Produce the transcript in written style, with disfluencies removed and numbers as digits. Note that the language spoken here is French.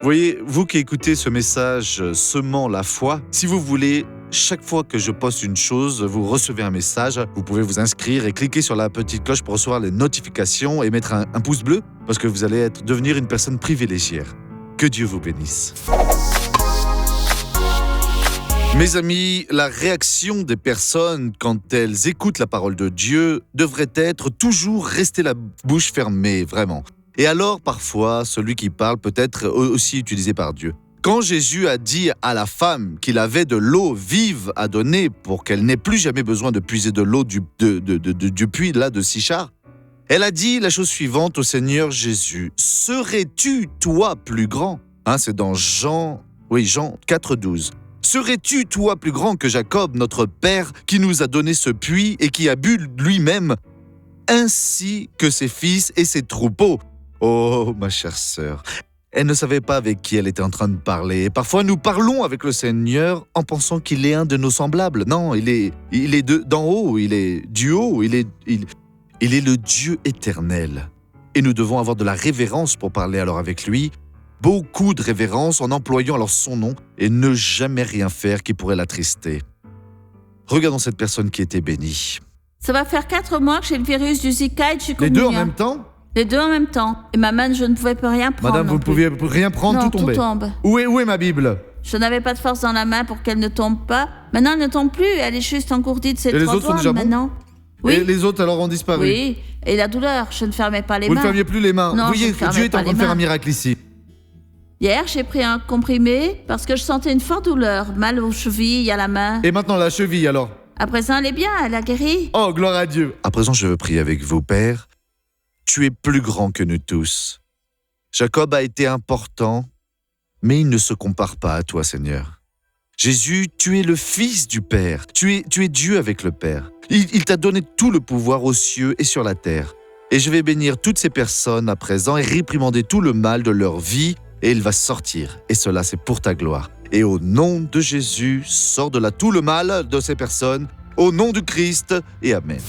Voyez, vous qui écoutez ce message semant la foi, si vous voulez, chaque fois que je poste une chose, vous recevez un message. Vous pouvez vous inscrire et cliquer sur la petite cloche pour recevoir les notifications et mettre un pouce bleu parce que vous allez devenir une personne privilégiée. Que Dieu vous bénisse. Mes amis, la réaction des personnes quand elles écoutent la parole de Dieu devrait être toujours rester la bouche fermée, vraiment. Et alors, parfois, celui qui parle peut être aussi utilisé par Dieu. Quand Jésus a dit à la femme qu'il avait de l'eau vive à donner pour qu'elle n'ait plus jamais besoin de puiser de l'eau du puits là de Sichar, elle a dit la chose suivante au Seigneur Jésus. « Serais-tu, toi, plus grand ?» C'est dans Jean 4,12. « Serais-tu, toi, plus grand que Jacob, notre père, qui nous a donné ce puits et qui a bu lui-même, ainsi que ses fils et ses troupeaux ?» Oh, ma chère sœur, elle ne savait pas avec qui elle était en train de parler. Et parfois, nous parlons avec le Seigneur en pensant qu'il est un de nos semblables. Non, il est d'en haut, il est du haut, il est le Dieu éternel. Et nous devons avoir de la révérence pour parler alors avec lui, beaucoup de révérence en employant alors son nom et ne jamais rien faire qui pourrait l'attrister. Regardons cette personne qui était bénie. Ça va faire 4 mois que j'ai le virus du Zika et du chikungunya. Les deux en même temps ? Les deux en même temps. Et ma main, je ne pouvais plus rien prendre. Madame, vous ne pouviez rien prendre, non, tout tombait. Tout tombe. Où est ma Bible ? Je n'avais pas de force dans la main pour qu'elle ne tombe pas. Maintenant, elle ne tombe plus. Elle est juste engourdie de ses 3 doigts. Et les autres sont déjà maintenant. Oui. Et les autres alors ont disparu. Oui. Et la douleur, je ne fermais pas les mains. Vous ne fermiez plus les mains. Non, vous voyez, Dieu est en train de faire un miracle ici. Hier, j'ai pris un comprimé parce que je sentais une forte douleur, mal aux chevilles, à la main. Et maintenant, la cheville alors ? À présent, elle est bien, elle a guéri. Oh, gloire à Dieu. À présent, je veux prier avec vous, Père. Tu es plus grand que nous tous. Jacob a été important, mais il ne se compare pas à toi, Seigneur. Jésus, tu es le Fils du Père. Tu es Dieu avec le Père. Il t'a donné tout le pouvoir aux cieux et sur la terre. Et je vais bénir toutes ces personnes à présent et réprimander tout le mal de leur vie, et il va sortir. Et cela, c'est pour ta gloire. Et au nom de Jésus, sors de là tout le mal de ces personnes, au nom du Christ, et Amen.